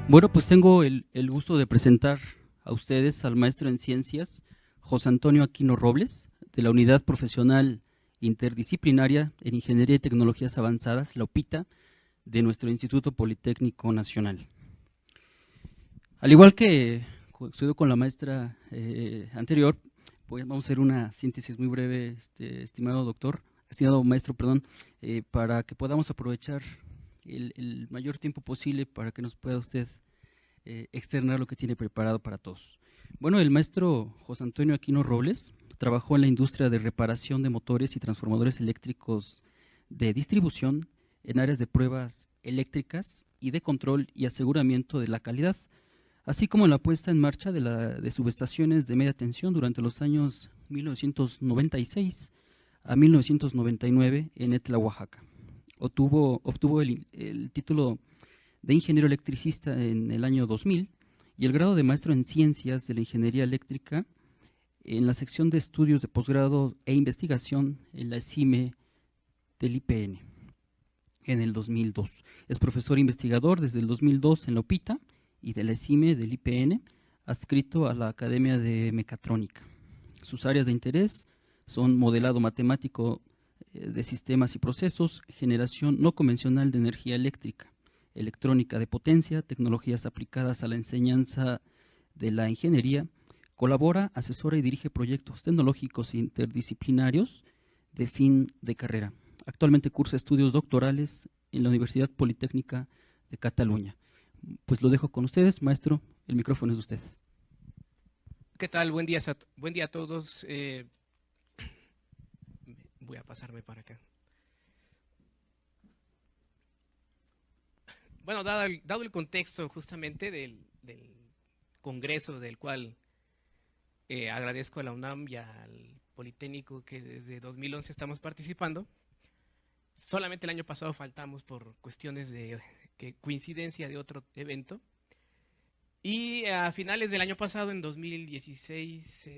Bueno, pues tengo el gusto de presentar a ustedes al maestro en ciencias, José Antonio Aquino Robles, de la Unidad Profesional Interdisciplinaria en Ingeniería y Tecnologías Avanzadas, la UPITA, de nuestro Instituto Politécnico Nacional. Al igual que sucedió con la maestra anterior, pues vamos a hacer una síntesis muy breve, estimado maestro, perdón, para que podamos aprovechar el mayor tiempo posible para que nos pueda usted externar lo que tiene preparado para todos. Bueno, el maestro José Antonio Aquino Robles trabajó en la industria de reparación de motores y transformadores eléctricos de distribución en áreas de pruebas eléctricas y de control y aseguramiento de la calidad, así como en la puesta en marcha de subestaciones de media tensión durante los años 1996 a 1999 en Etla, Oaxaca. Obtuvo el título de ingeniero electricista en el año 2000 y el grado de maestro en ciencias de la ingeniería eléctrica en la sección de estudios de posgrado e investigación en la CIME del IPN en el 2002. Es profesor investigador desde el 2002 en la UPITA y de la CIME del IPN, adscrito a la Academia de Mecatrónica. Sus áreas de interés son modelado matemático de sistemas y procesos, generación no convencional de energía eléctrica, electrónica de potencia, tecnologías aplicadas a la enseñanza de la ingeniería. Colabora, asesora y dirige proyectos tecnológicos interdisciplinarios de fin de carrera. Actualmente cursa estudios doctorales en la Universidad Politécnica de Cataluña. Pues lo dejo con ustedes, maestro, el micrófono es de usted. ¿Qué tal? Buen día a todos. Voy a pasarme para acá. Bueno, dado el contexto justamente del congreso del cual agradezco a la UNAM y al Politécnico que desde 2011 estamos participando, solamente el año pasado faltamos por cuestiones de coincidencia de otro evento. Y a finales del año pasado, en 2016,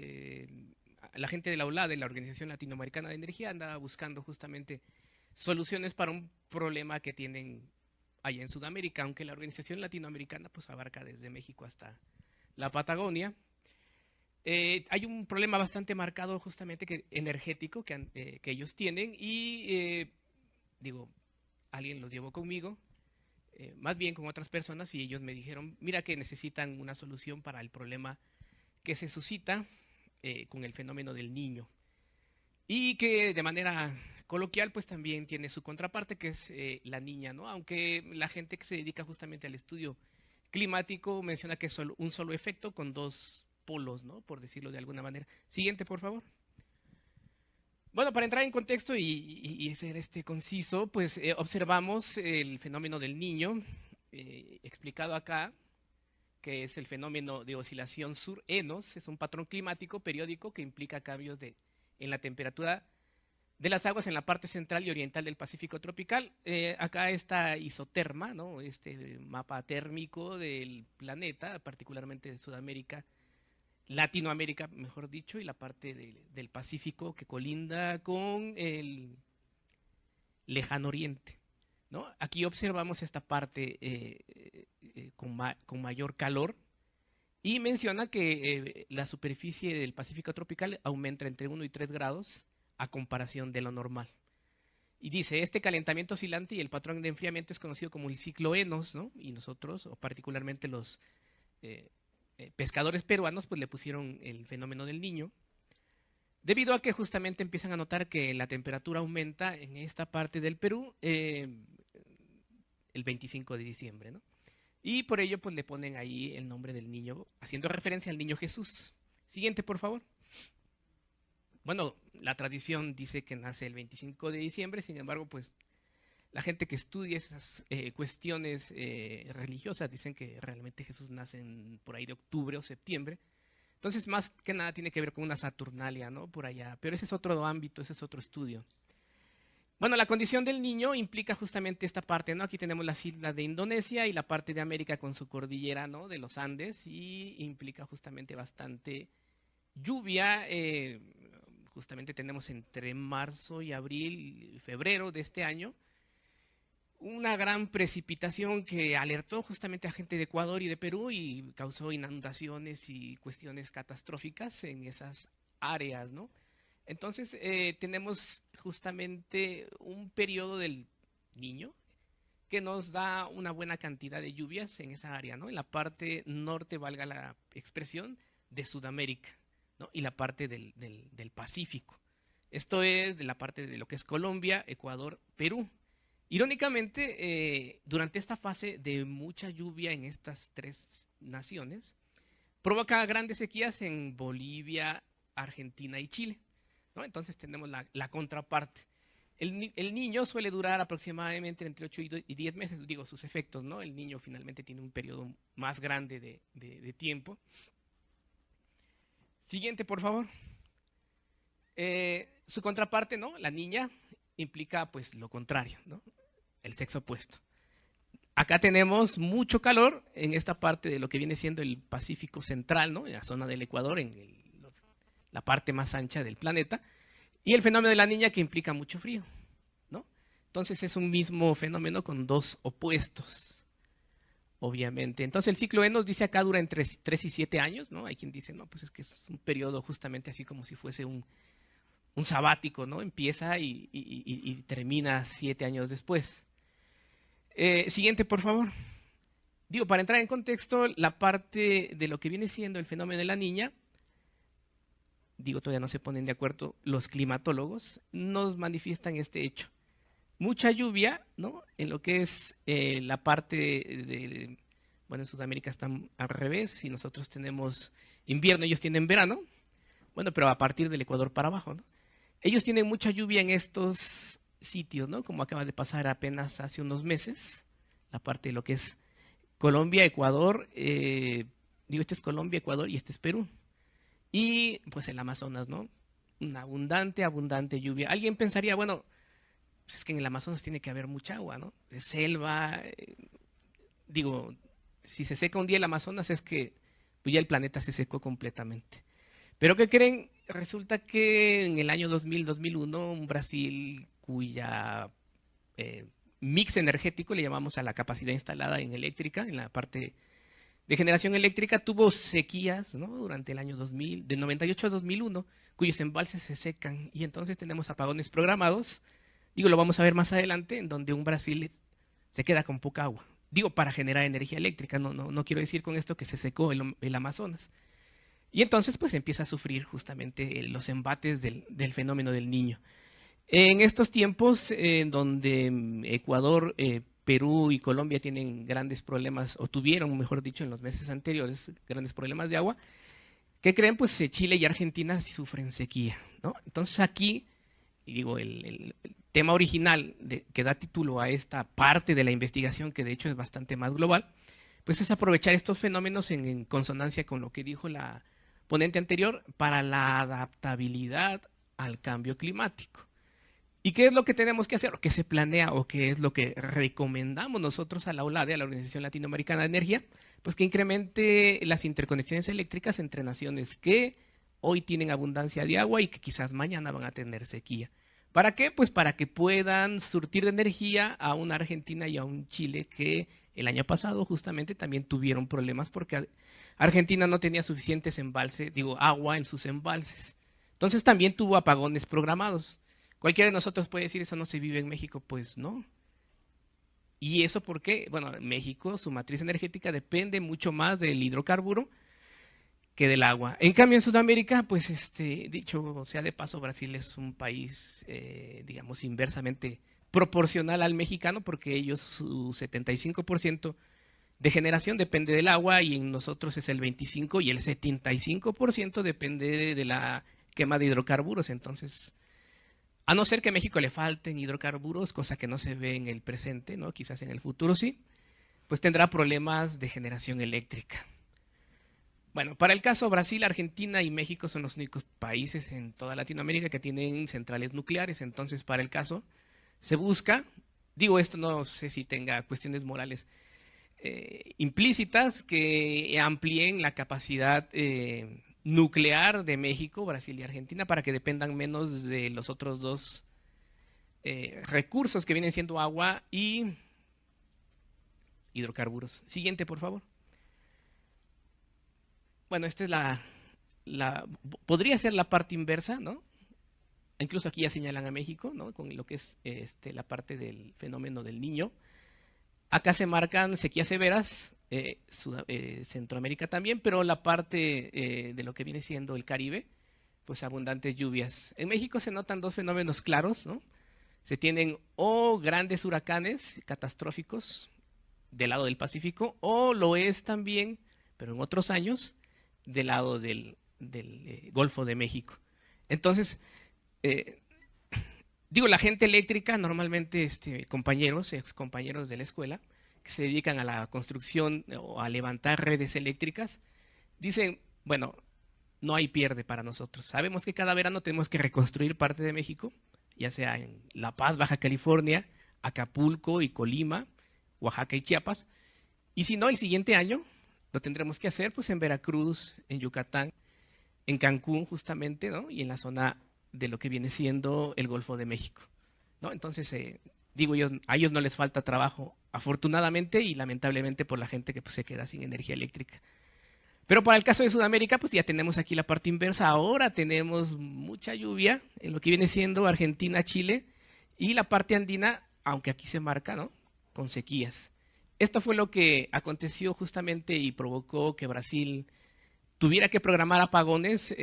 la gente de la OLA, de la Organización Latinoamericana de Energía, andaba buscando justamente soluciones para un problema que tienen allá en Sudamérica, aunque la Organización Latinoamericana pues abarca desde México hasta la Patagonia. Hay un problema bastante marcado justamente energético que ellos tienen y digo, alguien los llevó conmigo, más bien con otras personas, y ellos me dijeron, mira que necesitan una solución para el problema que se suscita con el fenómeno del niño. Y que de manera coloquial pues también tiene su contraparte, que es la niña, ¿no? Aunque la gente que se dedica justamente al estudio climático menciona que es un solo efecto con dos polos, ¿no? Por decirlo de alguna manera. Siguiente, por favor. Bueno, para entrar en contexto y ser conciso, pues observamos el fenómeno del niño, explicado acá, que es el fenómeno de oscilación sur-enos. Es un patrón climático periódico que implica cambios en la temperatura de las aguas en la parte central y oriental del Pacífico tropical. Acá está isoterma, ¿no? Este mapa térmico del planeta, particularmente de Sudamérica, Latinoamérica, mejor dicho, y la parte del Pacífico que colinda con el lejano oriente, ¿no? Aquí observamos esta parte con mayor calor, y menciona que la superficie del Pacífico tropical aumenta entre 1 y 3 grados a comparación de lo normal. Y dice, este calentamiento oscilante y el patrón de enfriamiento es conocido como el ciclo Enos, ¿no? Y nosotros, o particularmente los pescadores peruanos, pues le pusieron el fenómeno del niño, debido a que justamente empiezan a notar que la temperatura aumenta en esta parte del Perú el 25 de diciembre, ¿no? Y por ello pues le ponen ahí el nombre del niño, haciendo referencia al niño Jesús. Siguiente, por favor. Bueno, la tradición dice que nace el 25 de diciembre, sin embargo, pues la gente que estudia esas cuestiones religiosas dicen que realmente Jesús nace por ahí de octubre o septiembre. Entonces, más que nada tiene que ver con una Saturnalia, ¿no? Por allá. Pero ese es otro ámbito, ese es otro estudio. Bueno, la condición del niño implica justamente esta parte, ¿no? Aquí tenemos las islas de Indonesia y la parte de América con su cordillera, ¿no? De los Andes, y implica justamente bastante lluvia. Justamente tenemos entre marzo y abril, febrero de este año, una gran precipitación que alertó justamente a gente de Ecuador y de Perú y causó inundaciones y cuestiones catastróficas en esas áreas, ¿no? Entonces, tenemos justamente un periodo del Niño que nos da una buena cantidad de lluvias en esa área, ¿no? En la parte norte, valga la expresión, de Sudamérica, ¿no? Y la parte del Pacífico. Esto es de la parte de lo que es Colombia, Ecuador, Perú. Irónicamente, durante esta fase de mucha lluvia en estas tres naciones, provoca grandes sequías en Bolivia, Argentina y Chile, ¿no? Entonces tenemos la contraparte. El niño suele durar aproximadamente entre 8 y 10 meses, digo, sus efectos, ¿no? El niño finalmente tiene un periodo más grande de tiempo. Siguiente, por favor. Su contraparte, ¿no? La niña implica pues lo contrario, ¿no? El sexo opuesto. Acá tenemos mucho calor en esta parte de lo que viene siendo el Pacífico Central, ¿no? En la zona del Ecuador, en la parte más ancha del planeta. Y el fenómeno de la niña que implica mucho frío, ¿no? Entonces es un mismo fenómeno con dos opuestos, obviamente. Entonces el ciclo Enos dice acá dura entre 3 y 7 años, ¿no? Hay quien dice, no, pues es que es un periodo justamente así como si fuese un sabático, ¿no? Empieza y termina 7 años después. Siguiente, por favor. Digo, para entrar en contexto, la parte de lo que viene siendo el fenómeno de la niña, digo, todavía no se ponen de acuerdo los climatólogos, nos manifiestan este hecho. Mucha lluvia, ¿no? En lo que es la parte bueno, en Sudamérica están al revés, y nosotros tenemos invierno, ellos tienen verano, bueno, pero a partir del Ecuador para abajo, ¿no? Ellos tienen mucha lluvia en estos sitios, ¿no? Como acaba de pasar apenas hace unos meses, la parte de lo que es Colombia, Ecuador, digo, este es Colombia, Ecuador y este es Perú. Y pues el Amazonas, ¿no? Una abundante lluvia. Alguien pensaría, bueno, pues es que en el Amazonas tiene que haber mucha agua, ¿no? Es selva, digo, si se seca un día el Amazonas es que pues ya el planeta se secó completamente. Pero ¿qué creen? Resulta que en el año 2000-2001, un Brasil cuya mix energético, le llamamos a la capacidad instalada en eléctrica, en la parte de generación eléctrica, tuvo sequías, ¿no? Durante el año 2000, de 98 a 2001, cuyos embalses se secan y entonces tenemos apagones programados. Digo, lo vamos a ver más adelante, en donde un Brasil se queda con poca agua. Digo, para generar energía eléctrica, no quiero decir con esto que se secó el Amazonas. Y entonces pues empieza a sufrir justamente los embates del fenómeno del Niño. En estos tiempos en donde Ecuador, Perú y Colombia tienen grandes problemas, o tuvieron, mejor dicho, en los meses anteriores, grandes problemas de agua, ¿qué creen? Pues Chile y Argentina sufren sequía, ¿no? Entonces aquí, y digo, el tema original que da título a esta parte de la investigación, que de hecho es bastante más global, pues es aprovechar estos fenómenos en consonancia con lo que dijo la ponente anterior para la adaptabilidad al cambio climático. ¿Y qué es lo que tenemos que hacer? ¿O qué se planea o qué es lo que recomendamos nosotros a la OLADE, a la Organización Latinoamericana de Energía? Pues que incremente las interconexiones eléctricas entre naciones que hoy tienen abundancia de agua y que quizás mañana van a tener sequía. ¿Para qué? Pues para que puedan surtir de energía a una Argentina y a un Chile que el año pasado justamente también tuvieron problemas porque Argentina no tenía suficientes embalses, digo, agua en sus embalses. Entonces también tuvo apagones programados. Cualquiera de nosotros puede decir, eso no se vive en México, pues no. ¿Y eso por qué? Bueno, en México su matriz energética depende mucho más del hidrocarburo que del agua. En cambio, en Sudamérica, pues dicho sea de paso, Brasil es un país, digamos, inversamente proporcional al mexicano, porque ellos su 75% de generación depende del agua y en nosotros es el 25% y el 75% depende de la quema de hidrocarburos. Entonces, a no ser que a México le falten hidrocarburos, cosa que no se ve en el presente, ¿no? Quizás en el futuro sí, pues tendrá problemas de generación eléctrica. Bueno, para el caso Brasil, Argentina y México son los únicos países en toda Latinoamérica que tienen centrales nucleares. Entonces, para el caso, se busca, digo esto no sé si tenga cuestiones morales implícitas, que amplíen la capacidad nuclear de México, Brasil y Argentina para que dependan menos de los otros dos recursos que vienen siendo agua y hidrocarburos. Siguiente, por favor. Bueno, esta es podría ser la parte inversa, ¿no? Incluso aquí ya señalan a México, ¿no? Con lo que es la parte del fenómeno del Niño. Acá se marcan sequías severas, Centroamérica también, pero la parte de lo que viene siendo el Caribe, pues abundantes lluvias. En México se notan dos fenómenos claros, ¿no? Se tienen o grandes huracanes catastróficos del lado del Pacífico, o lo es también, pero en otros años, del lado del Golfo de México. Entonces, digo, la gente eléctrica, normalmente compañeros, excompañeros de la escuela, que se dedican a la construcción o a levantar redes eléctricas, dicen, bueno, no hay pierde para nosotros. Sabemos que cada verano tenemos que reconstruir parte de México, ya sea en La Paz, Baja California, Acapulco y Colima, Oaxaca y Chiapas. Y si no, el siguiente año lo tendremos que hacer pues en Veracruz, en Yucatán, en Cancún justamente, ¿no? Y en la zona de lo que viene siendo el Golfo de México, ¿no? Entonces, digo yo, a ellos no les falta trabajo, afortunadamente y lamentablemente por la gente que pues, se queda sin energía eléctrica. Pero para el caso de Sudamérica, pues ya tenemos aquí la parte inversa. Ahora tenemos mucha lluvia en lo que viene siendo Argentina, Chile y la parte andina, aunque aquí se marca, ¿no? Con sequías. Esto fue lo que aconteció justamente y provocó que Brasil tuviera que programar apagones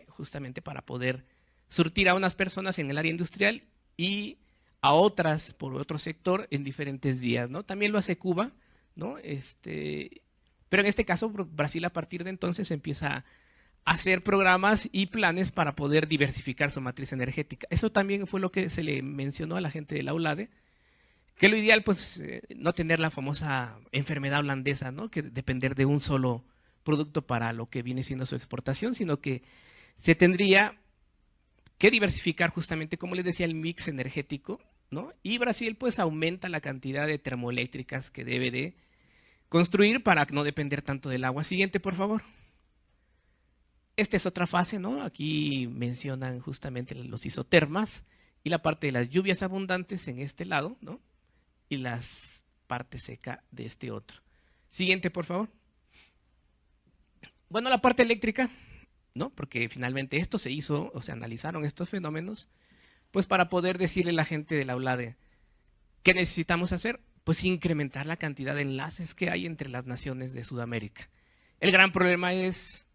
justamente para poder surtir a unas personas en el área industrial y a otras por otro sector en diferentes días, ¿no? También lo hace Cuba, ¿no? Pero en este caso Brasil a partir de entonces empieza a hacer programas y planes para poder diversificar su matriz energética. Eso también fue lo que se le mencionó a la gente de la ULADE, que lo ideal pues no tener la famosa enfermedad holandesa, ¿no? Que depender de un solo producto para lo que viene siendo su exportación, sino que se tendría que diversificar justamente, como les decía, el mix energético, ¿no? Y Brasil pues aumenta la cantidad de termoeléctricas que debe de construir para no depender tanto del agua. Siguiente, por favor. Esta es otra fase, ¿no? Aquí mencionan justamente los isotermas y la parte de las lluvias abundantes en este lado, ¿no? Y la parte seca de este otro. Siguiente, por favor. Bueno, la parte eléctrica, ¿no? Porque finalmente esto se hizo, o se analizaron estos fenómenos, pues para poder decirle a la gente de la ULADE, ¿qué necesitamos hacer? Pues incrementar la cantidad de enlaces que hay entre las naciones de Sudamérica. El gran problema es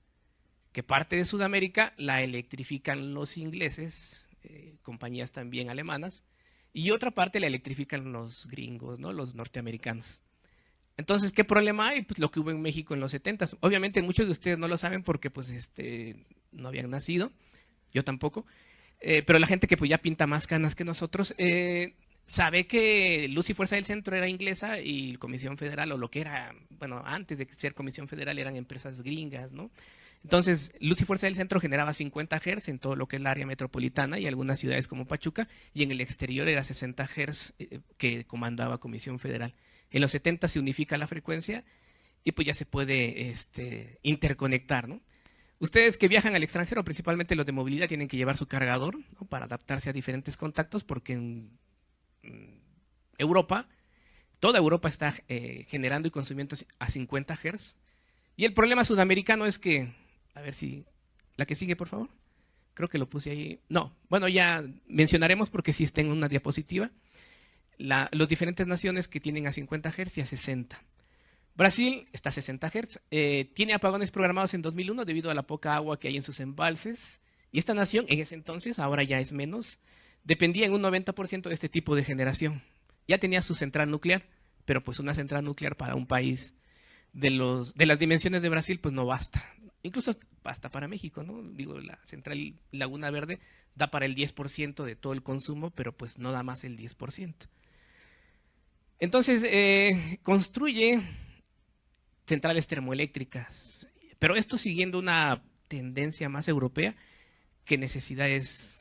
que parte de Sudamérica la electrifican los ingleses, compañías también alemanas, y otra parte la electrifican los gringos, ¿no? Los norteamericanos. Entonces, ¿qué problema hay? Pues lo que hubo en México en los 70s. Obviamente muchos de ustedes no lo saben porque pues no habían nacido, yo tampoco, pero la gente que pues ya pinta más canas que nosotros, sabe que Luz y Fuerza del Centro era inglesa y Comisión Federal, o lo que era, bueno, antes de ser Comisión Federal eran empresas gringas, ¿no? Entonces, Luz y Fuerza del Centro generaba 50 Hz en todo lo que es la área metropolitana y algunas ciudades como Pachuca, y en el exterior era 60 Hz que comandaba Comisión Federal. En los 70 se unifica la frecuencia y pues ya se puede interconectar, ¿no? Ustedes que viajan al extranjero, principalmente los de movilidad, tienen que llevar su cargador, ¿no? Para adaptarse a diferentes contactos, porque en Europa, toda Europa está generando y consumiendo a 50 Hz. Y el problema sudamericano es que, a ver si, la que sigue por favor, creo que lo puse ahí, no, bueno ya mencionaremos porque sí está en una diapositiva, las diferentes naciones que tienen a 50 Hz y a 60. Brasil está a 60 Hz, tiene apagones programados en 2001 debido a la poca agua que hay en sus embalses, y esta nación en ese entonces, ahora ya es menos, dependía en un 90% de este tipo de generación. Ya tenía su central nuclear, pero pues una central nuclear para un país de las dimensiones de Brasil pues no basta. Incluso basta para México, ¿no? Digo, la central Laguna Verde da para el 10% de todo el consumo, pero pues no da más el 10%. Entonces, construye centrales termoeléctricas, pero esto siguiendo una tendencia más europea que necesidades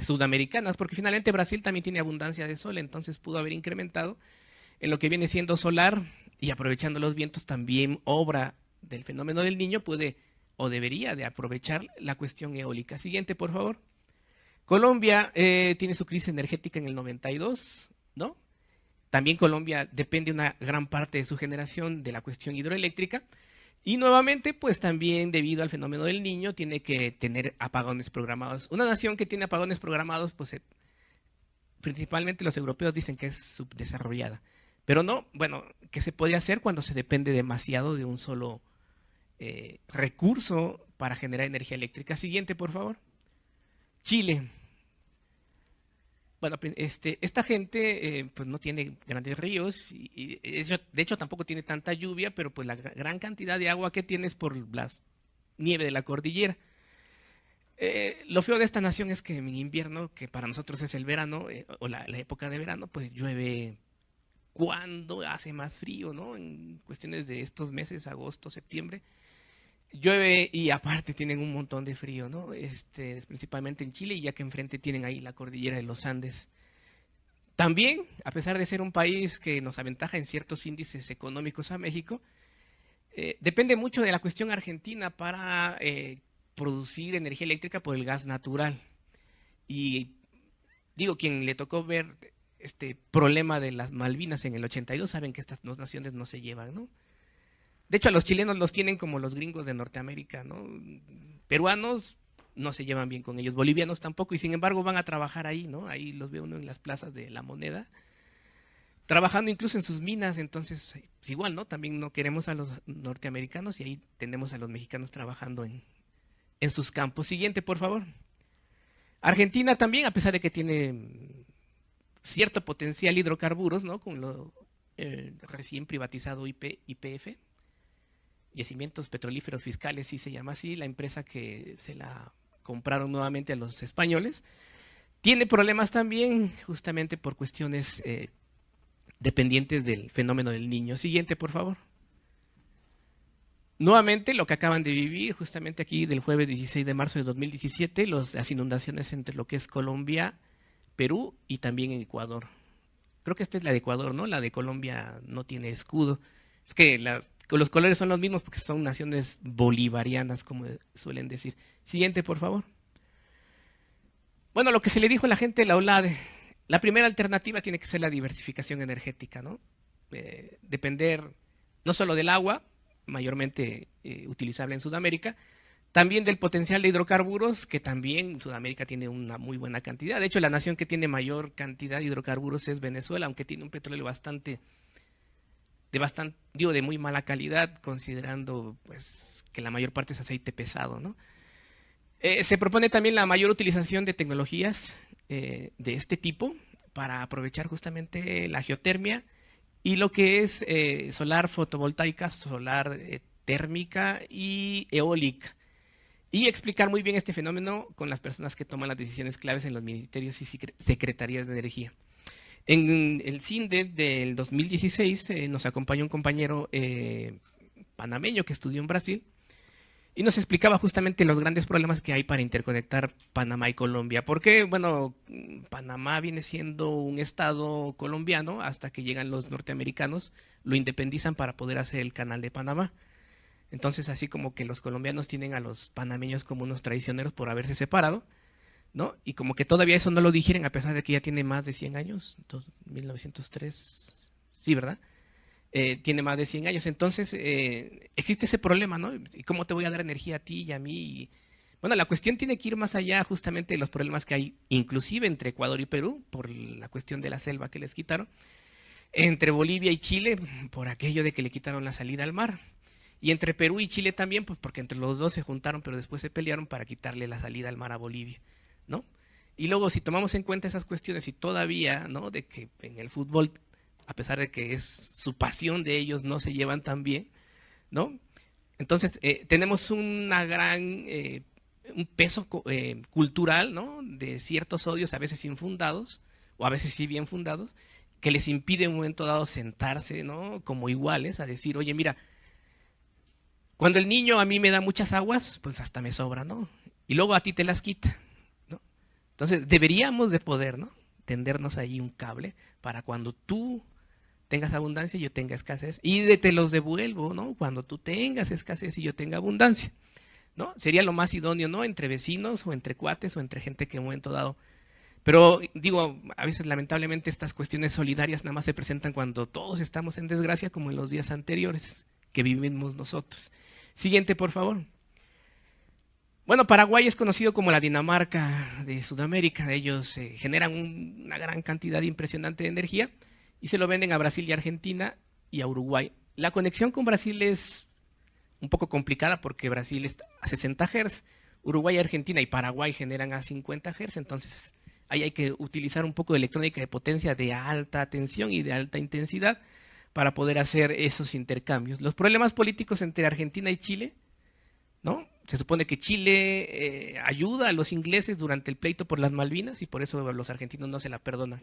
sudamericanas, porque finalmente Brasil también tiene abundancia de sol, entonces pudo haber incrementado en lo que viene siendo solar, y aprovechando los vientos también obra del fenómeno del Niño puede o debería de aprovechar la cuestión eólica. Siguiente, por favor. Colombia tiene su crisis energética en el 92, ¿no? También Colombia depende una gran parte de su generación de la cuestión hidroeléctrica. Y nuevamente, pues también debido al fenómeno del Niño, tiene que tener apagones programados. Una nación que tiene apagones programados, pues principalmente los europeos dicen que es subdesarrollada. Pero no, bueno, ¿qué se puede hacer cuando se depende demasiado de un solo recurso para generar energía eléctrica? Siguiente, por favor. Chile. Bueno, esta gente pues no tiene grandes ríos y de hecho tampoco tiene tanta lluvia, pero pues la gran cantidad de agua que tiene es por la nieve de la cordillera. Lo feo de esta nación es que en invierno, que para nosotros es el verano, o la época de verano, pues llueve cuando hace más frío, ¿no? En cuestiones de estos meses, agosto, septiembre, llueve y aparte tienen un montón de frío, ¿no? Principalmente en Chile, ya que enfrente tienen ahí la cordillera de los Andes. También, a pesar de ser un país que nos aventaja en ciertos índices económicos a México, depende mucho de la cuestión argentina para producir energía eléctrica por el gas natural. Y digo, quien le tocó ver este problema de las Malvinas en el 82, saben que estas dos naciones no se llevan, ¿no? De hecho, a los chilenos los tienen como los gringos de Norteamérica, ¿no? Peruanos no se llevan bien con ellos, bolivianos tampoco, y sin embargo van a trabajar ahí, ¿no? Ahí los ve uno en las plazas de La Moneda, trabajando incluso en sus minas. Entonces, pues igual, ¿no? También no queremos a los norteamericanos y ahí tenemos a los mexicanos trabajando en sus campos. Siguiente, por favor. Argentina también, a pesar de que tiene cierto potencial hidrocarburos, ¿no? Con lo recién privatizado YPF, Yacimientos Petrolíferos Fiscales, sí se llama así, la empresa que se la compraron nuevamente a los españoles, tiene problemas también justamente por cuestiones dependientes del fenómeno del Niño. Siguiente, por favor. Nuevamente, lo que acaban de vivir justamente aquí del jueves 16 de marzo de 2017, las inundaciones entre lo que es Colombia, Perú y también en Ecuador. Creo que esta es la de Ecuador, ¿no? La de Colombia no tiene escudo. Es que los colores son los mismos porque son naciones bolivarianas, como suelen decir. Siguiente, por favor. Bueno, lo que se le dijo a la gente de la OLADE, la primera alternativa tiene que ser la diversificación energética, ¿no? Depender no solo del agua, mayormente utilizable en Sudamérica, también del potencial de hidrocarburos, que también Sudamérica tiene una muy buena cantidad. De hecho, la nación que tiene mayor cantidad de hidrocarburos es Venezuela, aunque tiene un petróleo de muy mala calidad, considerando pues que la mayor parte es aceite pesado, ¿no? Se propone también la mayor utilización de tecnologías de este tipo para aprovechar justamente la geotermia y lo que es solar fotovoltaica, solar térmica y eólica. Y explicar muy bien este fenómeno con las personas que toman las decisiones claves en los ministerios y secretarías de energía. En el CINDE del 2016 nos acompañó un compañero panameño que estudió en Brasil y nos explicaba justamente los grandes problemas que hay para interconectar Panamá y Colombia. Porque, bueno, Panamá viene siendo un estado colombiano hasta que llegan los norteamericanos, lo independizan para poder hacer el canal de Panamá. Entonces, así como que los colombianos tienen a los panameños como unos traicioneros por haberse separado, ¿no? Y como que todavía eso no lo digieren a pesar de que ya tiene más de 100 años, 1903, sí, ¿verdad? Tiene más de 100 años, entonces existe ese problema, ¿no? ¿Y cómo te voy a dar energía a ti y a mí? Y, bueno, la cuestión tiene que ir más allá justamente de los problemas que hay, inclusive entre Ecuador y Perú, por la cuestión de la selva que les quitaron, entre Bolivia y Chile, por aquello de que le quitaron la salida al mar. Y entre Perú y Chile también, pues porque entre los dos se juntaron, pero después se pelearon para quitarle la salida al mar a Bolivia, ¿no? Y luego, si tomamos en cuenta esas cuestiones y todavía, ¿no? De que en el fútbol, a pesar de que es su pasión de ellos, no se llevan tan bien, ¿no? Entonces, tenemos una gran, un peso cultural, ¿no? De ciertos odios a veces infundados, o a veces sí bien fundados, que les impide en un momento dado sentarse, ¿no? Como iguales, a decir, oye, mira, cuando el niño a mí me da muchas aguas, pues hasta me sobra, ¿no? Y luego a ti te las quita, ¿no? Entonces, deberíamos de poder, ¿no? Tendernos ahí un cable para cuando tú tengas abundancia y yo tenga escasez, y te los devuelvo, ¿no? Cuando tú tengas escasez y yo tenga abundancia, ¿no? Sería lo más idóneo, ¿no? Entre vecinos o entre cuates o entre gente que en un momento dado Pero digo, a veces lamentablemente estas cuestiones solidarias nada más se presentan cuando todos estamos en desgracia, como en los días anteriores que vivimos nosotros. Siguiente, por favor. Bueno, Paraguay es conocido como la Dinamarca de Sudamérica. Ellos generan una gran cantidad impresionante de energía y se lo venden a Brasil y Argentina y a Uruguay. La conexión con Brasil es un poco complicada porque Brasil está a 60 Hz, Uruguay, Argentina y Paraguay generan a 50 Hz, entonces ahí hay que utilizar un poco de electrónica de potencia de alta tensión y de alta intensidad para poder hacer esos intercambios. Los problemas políticos entre Argentina y Chile, ¿no? Se supone que Chile ayuda a los ingleses durante el pleito por las Malvinas y por eso los argentinos no se la perdonan.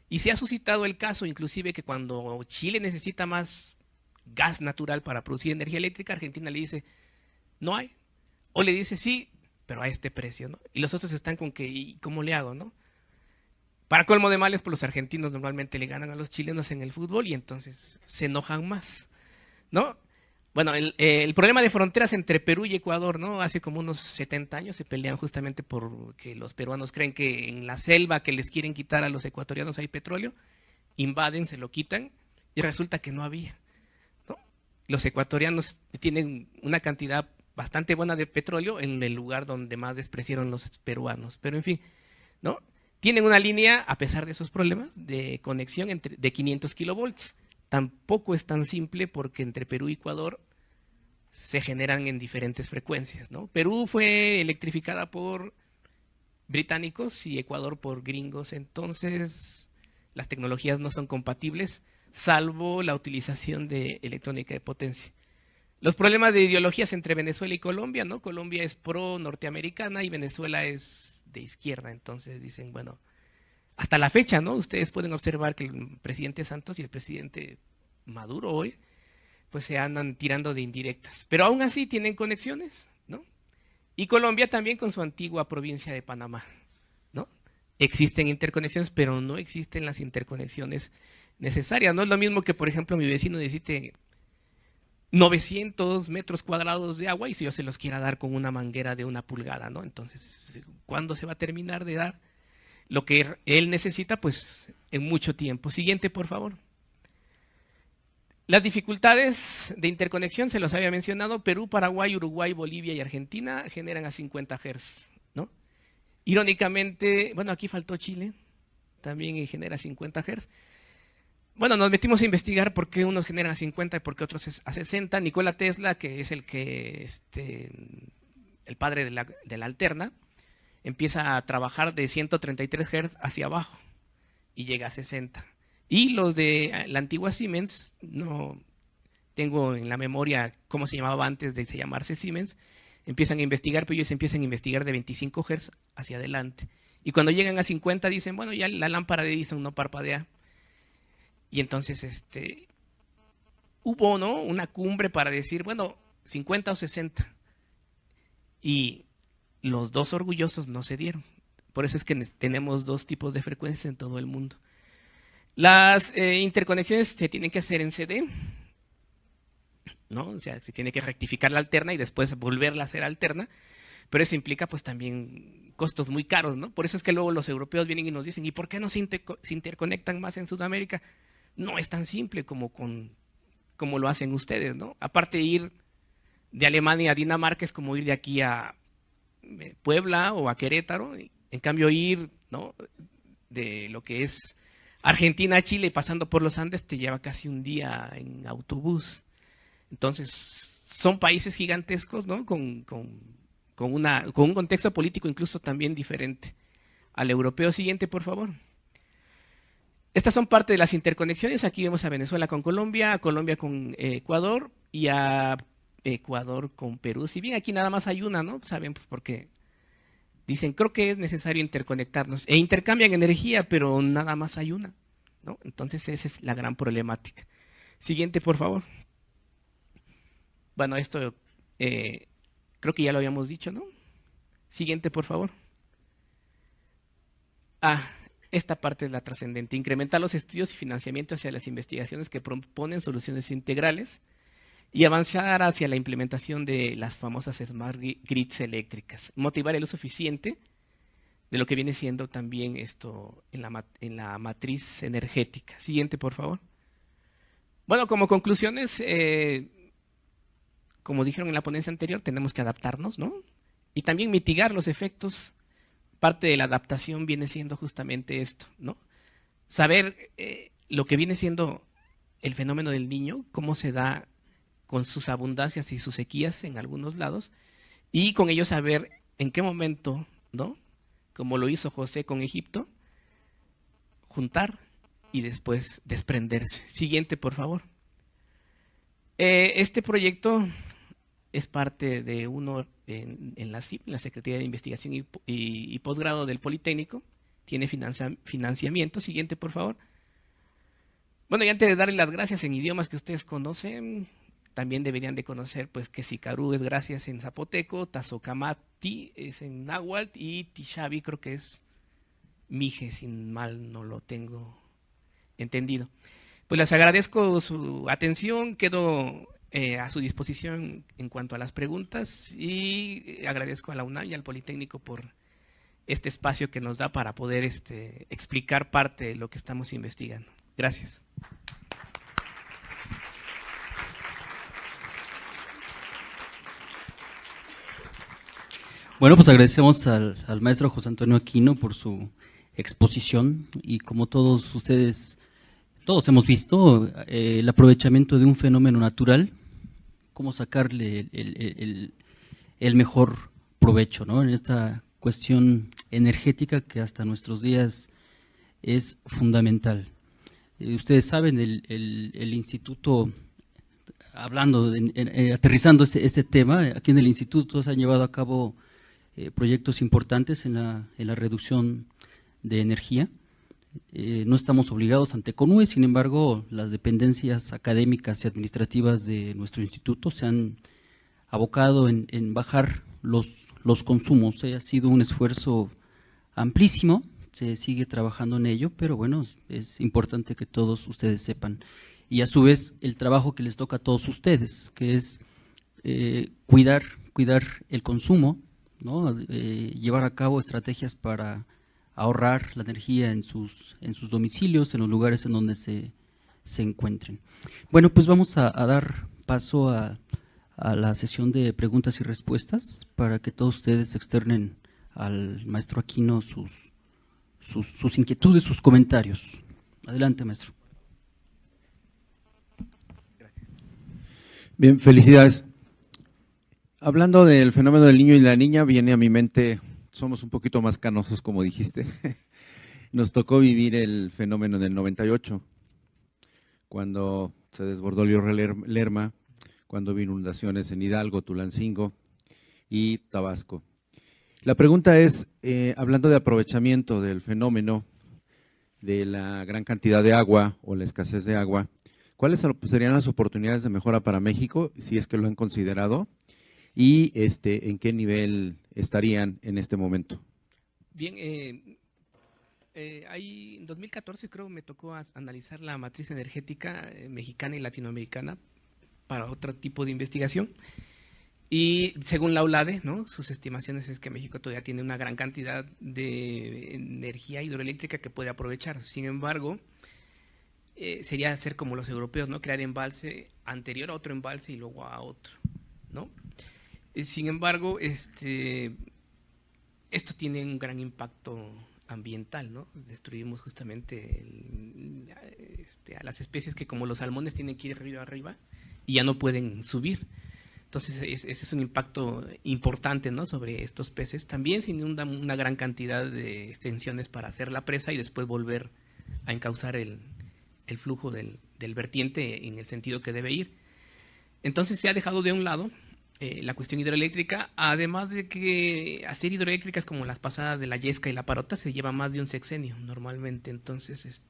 Y se ha suscitado el caso inclusive que cuando Chile necesita más gas natural para producir energía eléctrica, Argentina le dice, no hay. O le dice, sí, pero a este precio, ¿no? Y los otros están con que, ¿y cómo le hago, no? Para colmo de males, pues los argentinos normalmente le ganan a los chilenos en el fútbol y entonces se enojan más, ¿no? Bueno, el problema de fronteras entre Perú y Ecuador, ¿no? Hace como unos 70 años se pelean justamente porque los peruanos creen que en la selva que les quieren quitar a los ecuatorianos hay petróleo, invaden, se lo quitan y resulta que no había, ¿no? Los ecuatorianos tienen una cantidad bastante buena de petróleo en el lugar donde más despreciaron los peruanos, pero en fin, ¿no? Tienen una línea, a pesar de esos problemas, de conexión de 500 kilovolts. Tampoco es tan simple porque entre Perú y Ecuador se generan en diferentes frecuencias, ¿no? Perú fue electrificada por británicos y Ecuador por gringos, entonces las tecnologías no son compatibles, salvo la utilización de electrónica de potencia. Los problemas de ideologías entre Venezuela y Colombia, ¿no? Colombia es pro norteamericana y Venezuela es de izquierda, entonces dicen, bueno, hasta la fecha, ¿no? Ustedes pueden observar que el presidente Santos y el presidente Maduro hoy, pues se andan tirando de indirectas. Pero aún así tienen conexiones, ¿no? Y Colombia también con su antigua provincia de Panamá, ¿no? Existen interconexiones, pero no existen las interconexiones necesarias. No es lo mismo que, por ejemplo, mi vecino necesite 900 metros cuadrados de agua y si yo se los quiera dar con una manguera de 1 pulgada, ¿no? Entonces, ¿cuándo se va a terminar de dar lo que él necesita? Pues en mucho tiempo. Siguiente, por favor. Las dificultades de interconexión, se los había mencionado, Perú, Paraguay, Uruguay, Bolivia y Argentina generan a 50 Hz, ¿no? Irónicamente, bueno, aquí faltó Chile, también genera 50 Hz. Bueno, nos metimos a investigar por qué unos generan a 50 y por qué otros a 60. Nikola Tesla, que es el padre de la alterna, empieza a trabajar de 133 Hz hacia abajo y llega a 60. Y los de la antigua Siemens, no tengo en la memoria cómo se llamaba antes de llamarse Siemens, empiezan a investigar, pero ellos empiezan a investigar de 25 Hz hacia adelante. Y cuando llegan a 50 dicen, bueno, ya la lámpara de Edison no parpadea. Y entonces hubo, ¿no?, una cumbre para decir, bueno, 50 o 60. Y los dos orgullosos no se dieron. Por eso es que tenemos dos tipos de frecuencias en todo el mundo. Las interconexiones se tienen que hacer en CD, ¿no? O sea, se tiene que rectificar la alterna y después volverla a hacer alterna, pero eso implica pues también costos muy caros, ¿no? Por eso es que luego los europeos vienen y nos dicen, ¿y por qué no se interconectan más en Sudamérica? No es tan simple como lo hacen ustedes, ¿no? Aparte de ir de Alemania a Dinamarca es como ir de aquí a Puebla o a Querétaro, en cambio ir, ¿no?, de lo que es Argentina a Chile pasando por los Andes te lleva casi un día en autobús. Entonces, son países gigantescos, ¿no?, con un contexto político incluso también diferente al europeo. Siguiente, por favor. Estas son parte de las interconexiones. Aquí vemos a Venezuela con Colombia, a Colombia con Ecuador y a Ecuador con Perú. Si bien aquí nada más hay una, ¿no? Saben, pues porque dicen, creo que es necesario interconectarnos. E intercambian energía, pero nada más hay una, ¿no? Entonces esa es la gran problemática. Siguiente, por favor. Bueno, esto creo que ya lo habíamos dicho, ¿no? Siguiente, por favor. Esta parte es la trascendente. Incrementar los estudios y financiamiento hacia las investigaciones que proponen soluciones integrales y avanzar hacia la implementación de las famosas Smart Grids eléctricas. Motivar el uso eficiente de lo que viene siendo también esto en la matriz energética. Siguiente, por favor. Bueno, como conclusiones, como dijeron en la ponencia anterior, tenemos que adaptarnos, ¿no? Y también mitigar los efectos. Parte de la adaptación viene siendo justamente esto, ¿no? Saber lo que viene siendo el fenómeno del niño, cómo se da con sus abundancias y sus sequías en algunos lados, y con ello saber en qué momento, ¿no? Como lo hizo José con Egipto, juntar y después desprenderse. Siguiente, por favor. Este proyecto es parte de uno en la CIP, la Secretaría de Investigación y Posgrado del Politécnico. Tiene financiamiento. Siguiente, por favor. Bueno, y antes de darle las gracias en idiomas que ustedes conocen, también deberían de conocer pues que Sicarú es gracias en zapoteco, Tazocamati es en náhuatl y Tishabi creo que es Mije, si mal no lo tengo entendido. Pues les agradezco su atención, quedo a su disposición en cuanto a las preguntas y agradezco a la UNAM y al Politécnico por este espacio que nos da para poder explicar parte de lo que estamos investigando. Gracias. Bueno, pues agradecemos al maestro José Antonio Aquino por su exposición y como todos ustedes, todos hemos visto el aprovechamiento de un fenómeno natural, cómo sacarle el mejor provecho, ¿no? En esta cuestión energética que hasta nuestros días es fundamental. Ustedes saben, el instituto, hablando, aterrizando este tema, aquí en el instituto se han llevado a cabo proyectos importantes en la reducción de energía. No estamos obligados ante CONUE, sin embargo, las dependencias académicas y administrativas de nuestro instituto se han abocado en bajar los consumos. Ha sido un esfuerzo amplísimo, se sigue trabajando en ello, pero bueno, es importante que todos ustedes sepan. Y a su vez, el trabajo que les toca a todos ustedes, que es cuidar el consumo, ¿no? Llevar a cabo estrategias para ahorrar la energía en sus domicilios, en los lugares en donde se encuentren. Bueno, pues vamos a dar paso a la sesión de preguntas y respuestas para que todos ustedes externen al maestro Aquino sus inquietudes, sus comentarios. Adelante, maestro. Bien, felicidades. Hablando del fenómeno del niño y la niña, viene a mi mente, somos un poquito más canosos, como dijiste. Nos tocó vivir el fenómeno en el 98, cuando se desbordó el río Lerma, cuando hubo inundaciones en Hidalgo, Tulancingo y Tabasco. La pregunta es, hablando de aprovechamiento del fenómeno de la gran cantidad de agua o la escasez de agua, ¿cuáles serían las oportunidades de mejora para México, si es que lo han considerado? ¿Y en qué nivel estarían en este momento? Bien, en 2014 creo me tocó analizar la matriz energética mexicana y latinoamericana para otro tipo de investigación. Y según la ULADE, ¿no? Sus estimaciones es que México todavía tiene una gran cantidad de energía hidroeléctrica que puede aprovechar. Sin embargo, sería hacer como los europeos, ¿no? Crear embalse anterior a otro embalse y luego a otro, ¿no? Sin embargo, esto tiene un gran impacto ambiental, ¿no? Destruimos justamente a las especies que como los salmones tienen que ir río arriba y ya no pueden subir. Entonces, ese es un impacto importante, ¿no? Sobre estos peces. También se inunda una gran cantidad de extensiones para hacer la presa y después volver a encauzar el flujo del vertiente en el sentido que debe ir. Entonces, se ha dejado de un lado la cuestión hidroeléctrica, además de que hacer hidroeléctricas como las pasadas de la Yesca y la Parota se lleva más de un sexenio normalmente. Entonces,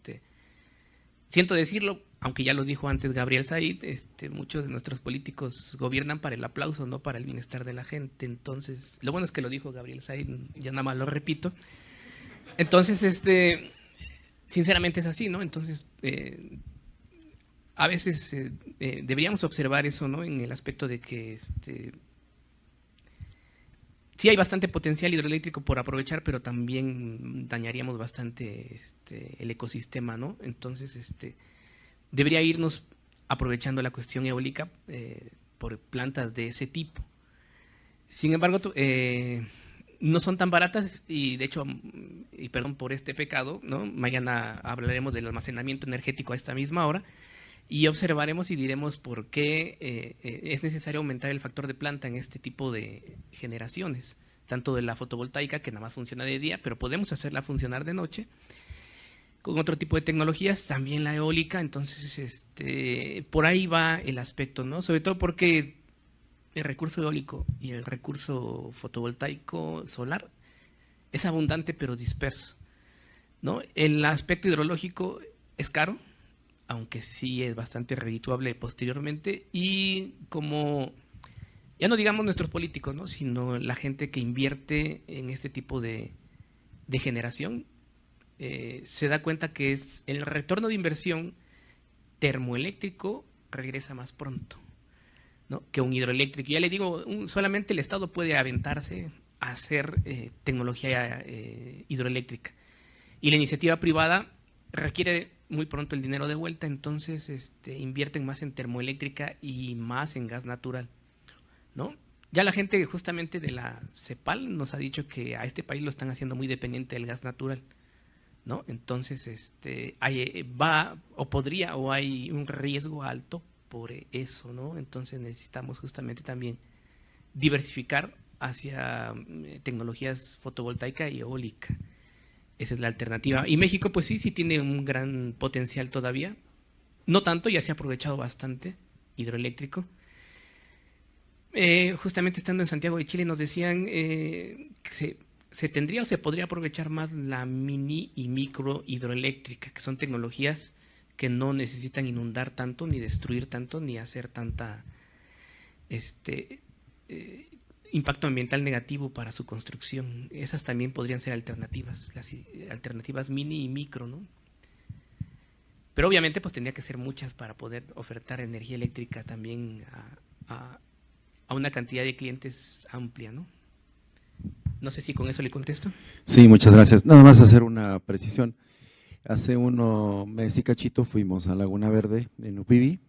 siento decirlo, aunque ya lo dijo antes Gabriel Said, muchos de nuestros políticos gobiernan para el aplauso, no para el bienestar de la gente. Entonces, lo bueno es que lo dijo Gabriel Said, ya nada más lo repito. Entonces, sinceramente es así, ¿no? Entonces, a veces deberíamos observar eso, ¿no? En el aspecto de que sí hay bastante potencial hidroeléctrico por aprovechar, pero también dañaríamos bastante el ecosistema, ¿no? Entonces, debería irnos aprovechando la cuestión eólica por plantas de ese tipo. Sin embargo, no son tan baratas y de hecho, y perdón por este pecado, ¿no? Mañana hablaremos del almacenamiento energético a esta misma hora y observaremos y diremos por qué es necesario aumentar el factor de planta en este tipo de generaciones, tanto de la fotovoltaica, que nada más funciona de día, pero podemos hacerla funcionar de noche, con otro tipo de tecnologías, también la eólica. Entonces, por ahí va el aspecto, ¿no? Sobre todo porque el recurso eólico y el recurso fotovoltaico solar es abundante pero disperso, ¿no? El aspecto hidrológico es caro, aunque sí es bastante redituable posteriormente, y como, ya no digamos nuestros políticos, ¿no? Sino la gente que invierte en este tipo de generación, se da cuenta que es el retorno de inversión termoeléctrico regresa más pronto, ¿no? Que un hidroeléctrico. Ya le digo, solamente el Estado puede aventarse a hacer tecnología hidroeléctrica. Y la iniciativa privada requiere muy pronto el dinero de vuelta, entonces invierten más en termoeléctrica y más en gas natural, ¿no? Ya la gente justamente de la CEPAL nos ha dicho que a este país lo están haciendo muy dependiente del gas natural, ¿no? Entonces, va o podría o hay un riesgo alto por eso, ¿no? Entonces necesitamos justamente también diversificar hacia tecnologías fotovoltaica y eólica. Esa es la alternativa. Y México, pues sí tiene un gran potencial todavía. No tanto, ya se ha aprovechado bastante hidroeléctrico. Justamente estando en Santiago de Chile nos decían que se tendría o se podría aprovechar más la mini y micro hidroeléctrica, que son tecnologías que no necesitan inundar tanto, ni destruir tanto, ni hacer tanta impacto ambiental negativo para su construcción. Esas también podrían ser alternativas, las alternativas mini y micro, ¿no? Pero obviamente pues tendría que ser muchas para poder ofertar energía eléctrica también a una cantidad de clientes amplia, ¿no? No sé si con eso le contesto. Sí, muchas gracias. Nada más hacer una precisión. Hace unos meses y cachito fuimos a Laguna Verde en Upibi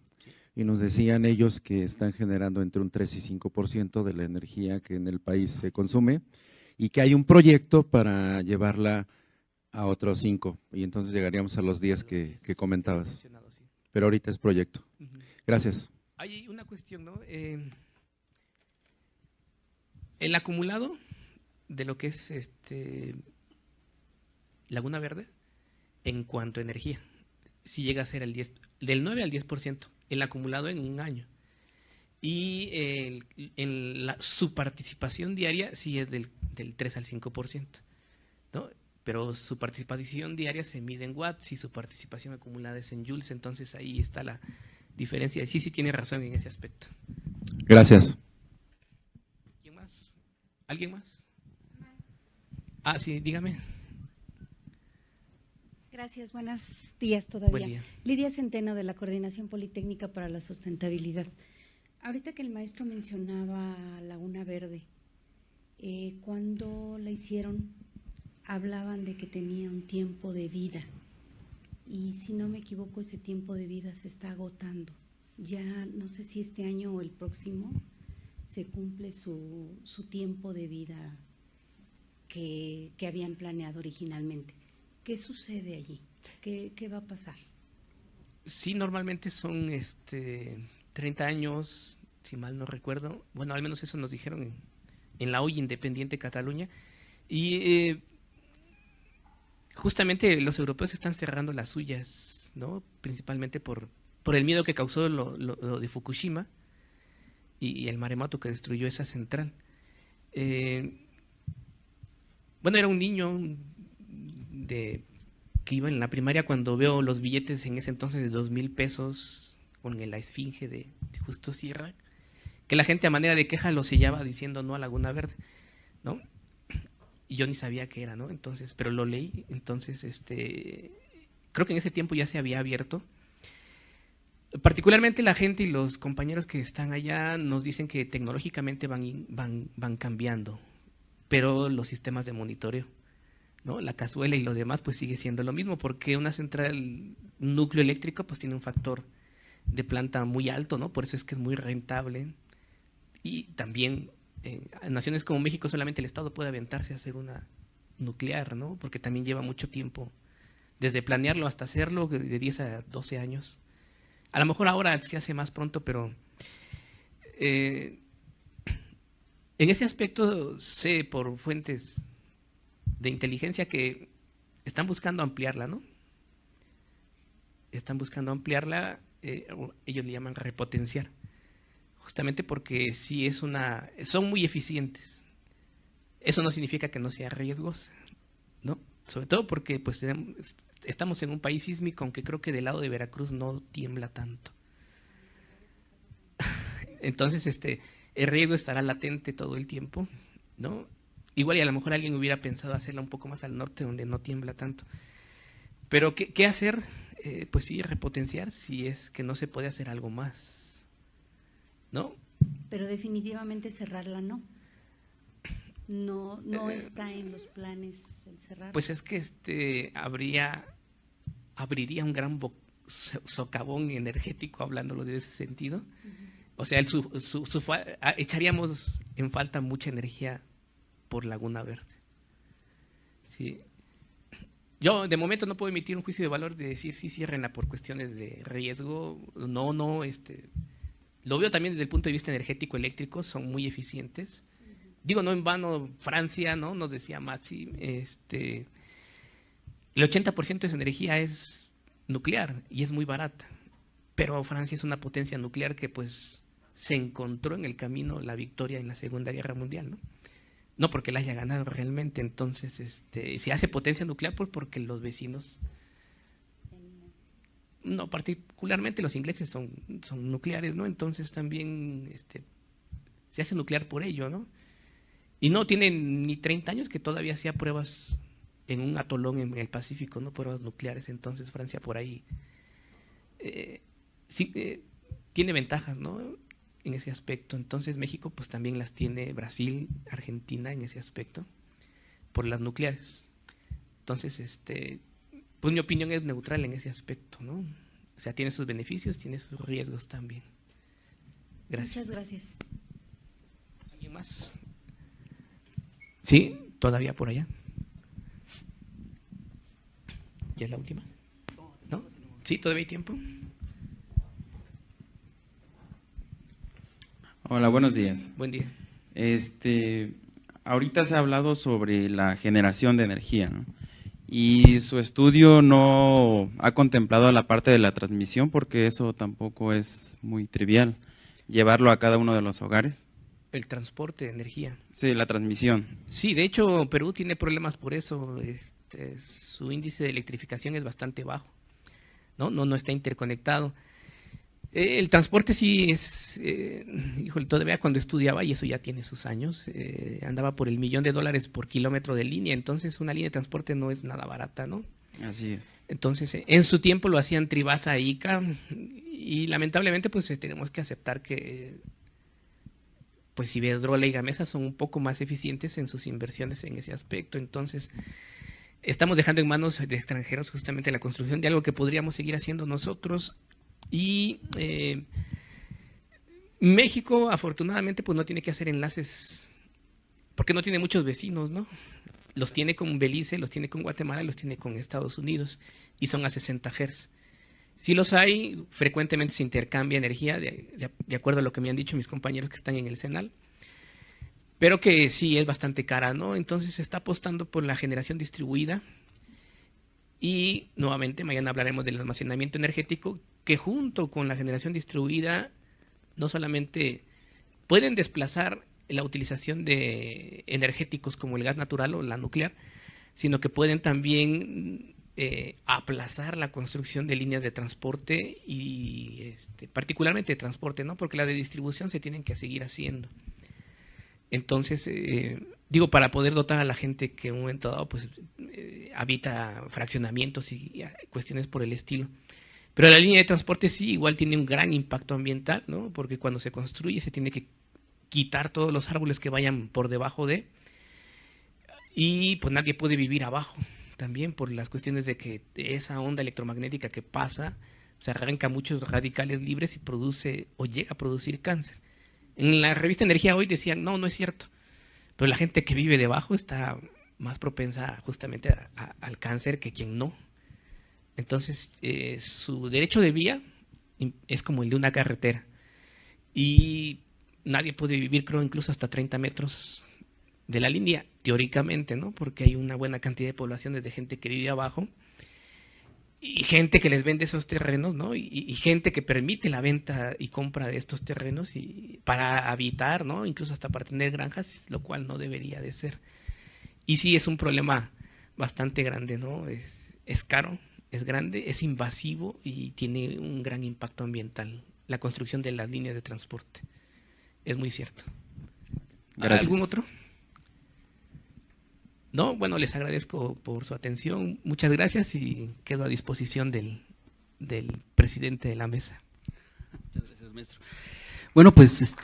y nos decían ellos que están generando entre un 3 y 5% de la energía que en el país se consume y que hay un proyecto para llevarla a otros 5 y entonces llegaríamos a los 10 que comentabas. Pero ahorita es proyecto. Gracias. Hay una cuestión, ¿no? El acumulado de lo que es Laguna Verde en cuanto a energía, si llega a ser del 9 al 10%, el acumulado en un año. Y su participación diaria sí es del 3 al 5%, ¿no? Pero su participación diaria se mide en watts y su participación acumulada es en joules, entonces ahí está la diferencia. Sí tiene razón en ese aspecto. Gracias. ¿Quién más? ¿Alguien más? Ah, sí, dígame. Gracias, buenos días todavía. Buen día. Lidia Centeno, de la Coordinación Politécnica para la Sustentabilidad. Ahorita que el maestro mencionaba Laguna Verde, cuando la hicieron, hablaban de que tenía un tiempo de vida y si no me equivoco ese tiempo de vida se está agotando. Ya no sé si este año o el próximo se cumple su tiempo de vida que habían planeado originalmente. ¿Qué sucede allí? ¿Qué va a pasar? Sí, normalmente son 30 años, si mal no recuerdo. Bueno, al menos eso nos dijeron en la hoy Independiente Cataluña. Y justamente los europeos están cerrando las suyas, ¿no? Principalmente por el miedo que causó lo de Fukushima y el maremoto que destruyó esa central. Bueno, era un niño que iba en la primaria cuando veo los billetes en ese entonces de 2,000 pesos con la esfinge de Justo Sierra, que la gente a manera de queja lo sellaba diciendo no a Laguna Verde, ¿no? Y yo ni sabía qué era, ¿no? Entonces, pero lo leí, entonces, creo que en ese tiempo ya se había abierto. Particularmente la gente y los compañeros que están allá nos dicen que tecnológicamente van cambiando. pero los sistemas de monitoreo, ¿no? La cazuela y lo demás pues sigue siendo lo mismo, porque una central, un núcleo eléctrico pues tiene un factor de planta muy alto, ¿no? Por eso es que es muy rentable. Y también en naciones como México solamente el Estado puede aventarse a hacer una nuclear, ¿no? Porque también lleva mucho tiempo, desde planearlo hasta hacerlo, de 10 a 12 años. A lo mejor ahora se hace más pronto, pero en ese aspecto sé por fuentes de inteligencia que están buscando ampliarla, ¿no? Están buscando ampliarla, ellos le llaman repotenciar, justamente porque sí son muy eficientes. Eso no significa que no sea riesgosa, ¿no? Sobre todo porque pues estamos en un país sísmico, aunque creo que del lado de Veracruz no tiembla tanto. Entonces, el riesgo estará latente todo el tiempo, ¿no? Igual y a lo mejor alguien hubiera pensado hacerla un poco más al norte, donde no tiembla tanto. Pero, ¿qué hacer? Pues sí, repotenciar, si es que no se puede hacer algo más, ¿no? Pero definitivamente cerrarla no. No está en los planes el cerrarla. Pues es que abriría un gran socavón energético, hablándolo de ese sentido. O sea, echaríamos en falta mucha energía por Laguna Verde. Sí. Yo de momento no puedo emitir un juicio de valor de decir sí, ciérrenla por cuestiones de riesgo. No, lo veo también desde el punto de vista energético eléctrico, son muy eficientes. Digo, no en vano, Francia, ¿no? Nos decía Maxi, el 80% de su energía es nuclear y es muy barata. Pero Francia es una potencia nuclear que pues se encontró en el camino la victoria en la Segunda Guerra Mundial, ¿no? No porque la haya ganado realmente. Entonces, se hace potencia nuclear pues porque los vecinos, no, particularmente los ingleses son nucleares, ¿no? Entonces también se hace nuclear por ello, ¿no? Y no tienen ni 30 años que todavía hacía pruebas en un atolón en el Pacífico, ¿no? Pruebas nucleares. Entonces Francia por ahí sí, tiene ventajas, ¿no? En ese aspecto. Entonces México pues también las tiene, Brasil, Argentina en ese aspecto, por las nucleares. Entonces, pues mi opinión es neutral en ese aspecto, ¿no? O sea, tiene sus beneficios, tiene sus riesgos también. Gracias. Muchas gracias. ¿Alguien más? ¿Sí? ¿Todavía por allá? ¿Ya es la última? ¿No? ¿Sí? ¿Todavía hay tiempo? Hola, buenos días. Buen día. Ahorita se ha hablado sobre la generación de energía, ¿no? Y su estudio no ha contemplado la parte de la transmisión, porque eso tampoco es muy trivial, llevarlo a cada uno de los hogares. El transporte de energía. Sí, la transmisión. Sí, de hecho, Perú tiene problemas por eso. Su índice de electrificación es bastante bajo, ¿no? No está interconectado. El transporte sí es, híjole, todavía cuando estudiaba, y eso ya tiene sus años, andaba por el $1.000.000 por kilómetro de línea. Entonces una línea de transporte no es nada barata, ¿no? Así es. Entonces, en su tiempo lo hacían Tribasa e ICA, y lamentablemente pues tenemos que aceptar que pues Iberdrola y Gamesa son un poco más eficientes en sus inversiones en ese aspecto. Entonces estamos dejando en manos de extranjeros justamente la construcción de algo que podríamos seguir haciendo nosotros. Y México afortunadamente pues no tiene que hacer enlaces porque no tiene muchos vecinos, ¿no? Los tiene con Belice, los tiene con Guatemala, los tiene con Estados Unidos, y son a 60 Hz. Si los hay, frecuentemente se intercambia energía de acuerdo a lo que me han dicho mis compañeros que están en el CENAL, pero que sí es bastante cara, ¿no? Entonces se está apostando por la generación distribuida. Y nuevamente mañana hablaremos del almacenamiento energético, que junto con la generación distribuida no solamente pueden desplazar la utilización de energéticos como el gas natural o la nuclear, sino que pueden también aplazar la construcción de líneas de transporte y particularmente de transporte, ¿no? Porque la de distribución se tienen que seguir haciendo. Entonces, digo, para poder dotar a la gente que en un momento dado pues habita fraccionamientos y cuestiones por el estilo. Pero la línea de transporte sí, igual tiene un gran impacto ambiental, ¿no? Porque cuando se construye se tiene que quitar todos los árboles que vayan por debajo de, Y pues nadie puede vivir abajo, también por las cuestiones de que esa onda electromagnética que pasa, se arranca muchos radicales libres y produce o llega a producir cáncer. En la revista Energía Hoy decían, no, no es cierto, pero la gente que vive debajo está más propensa justamente al cáncer que quien no. Entonces, su derecho de vía es como el de una carretera. Y nadie puede vivir, creo, incluso hasta 30 metros de la línea, teóricamente, ¿no? Porque hay una buena cantidad de poblaciones de gente que vive abajo y gente que les vende esos terrenos, ¿no? Y gente que permite la venta y compra de estos terrenos y para habitar, ¿no? Incluso hasta para tener granjas, lo cual no debería de ser. Y sí es un problema bastante grande, ¿no? Es caro, es grande, es invasivo y tiene un gran impacto ambiental. La construcción de las líneas de transporte. Es muy cierto. Gracias. ¿Algún otro? No, bueno, les agradezco por su atención. Muchas gracias y quedo a disposición del presidente de la mesa. Muchas gracias, maestro. Bueno, pues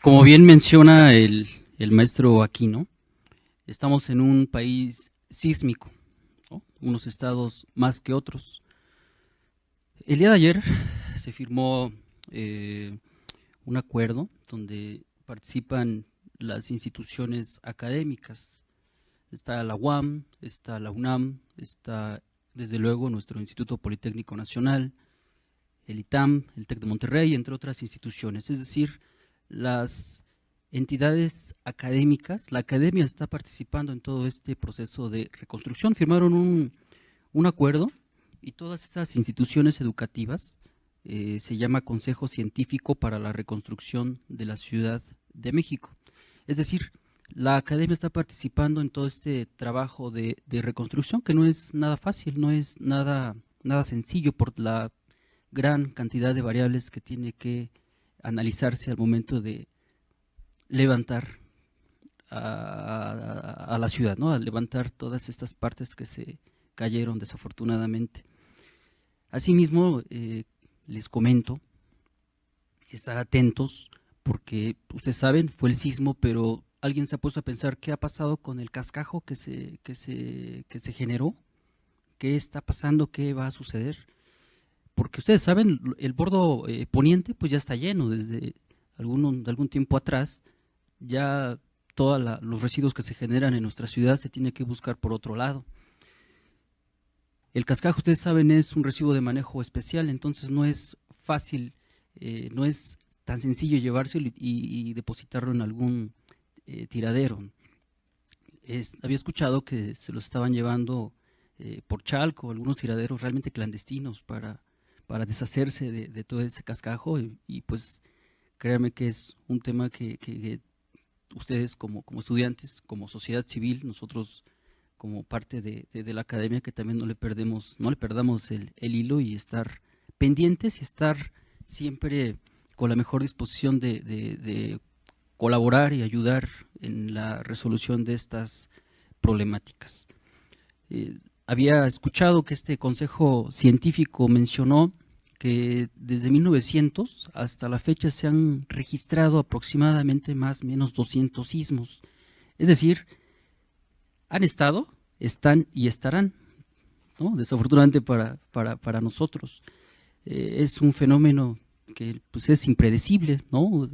como bien menciona el maestro Aquino, estamos en un país sísmico, ¿no? Unos estados más que otros. El día de ayer se firmó un acuerdo donde participan las instituciones académicas. Está la UAM, está la UNAM, está desde luego nuestro Instituto Politécnico Nacional, el ITAM, el TEC de Monterrey, entre otras instituciones. Es decir, las entidades académicas, la academia está participando en todo este proceso de reconstrucción. Firmaron un acuerdo y todas esas instituciones educativas se llama Consejo Científico para la Reconstrucción de la Ciudad de México. Es decir, la academia está participando en todo este trabajo de reconstrucción que no es nada fácil, no es nada sencillo por la gran cantidad de variables que tiene que analizarse al momento de levantar a la ciudad, ¿no? A levantar todas estas partes que se cayeron desafortunadamente. Asimismo, les comento, estar atentos, porque ustedes saben, fue el sismo, pero alguien se ha puesto a pensar qué ha pasado con el cascajo que se generó, qué está pasando, qué va a suceder, porque ustedes saben, el bordo poniente pues ya está lleno desde algún tiempo atrás, ya todos los residuos que se generan en nuestra ciudad se tiene que buscar por otro lado. El cascajo, ustedes saben, es un residuo de manejo especial, entonces no es fácil, no es tan sencillo llevárselo y depositarlo en algún tiradero. Había escuchado que se lo estaban llevando por Chalco, algunos tiraderos realmente clandestinos para deshacerse de todo ese cascajo y pues créanme que es un tema que ustedes como estudiantes, como sociedad civil, nosotros como parte de la academia, que también no le perdamos el hilo y estar pendientes y estar siempre con la mejor disposición de colaborar y ayudar en la resolución de estas problemáticas. Había escuchado que este consejo científico mencionó que desde 1900 hasta la fecha se han registrado aproximadamente más o menos 200 sismos. Es decir, han estado, están y estarán, ¿no? Desafortunadamente para nosotros. Es un fenómeno que pues, es impredecible, ¿no?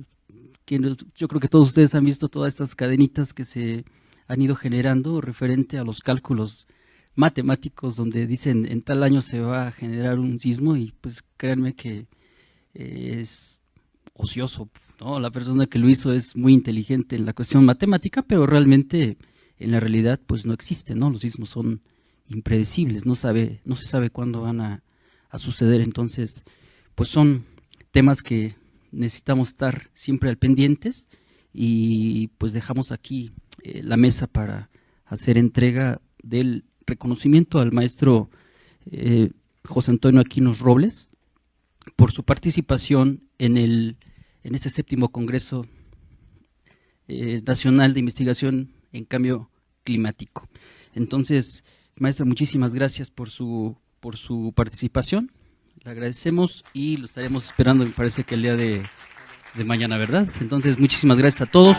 Yo creo que todos ustedes han visto todas estas cadenitas que se han ido generando referente a los cálculos matemáticos donde dicen en tal año se va a generar un sismo y pues créanme que es ocioso, ¿no? La persona que lo hizo es muy inteligente en la cuestión matemática, pero realmente en la realidad pues no existe, ¿no? Los sismos son impredecibles, no se sabe cuándo van a suceder, entonces pues son temas que necesitamos estar siempre al pendientes y pues dejamos aquí la mesa para hacer entrega del reconocimiento al maestro José Antonio Aquino Robles por su participación en este 7º Congreso Nacional de Investigación en Cambio Climático. Entonces, maestro, muchísimas gracias por su participación. Le agradecemos y lo estaremos esperando, me parece que el día de de mañana, ¿verdad? Entonces, muchísimas gracias a todos.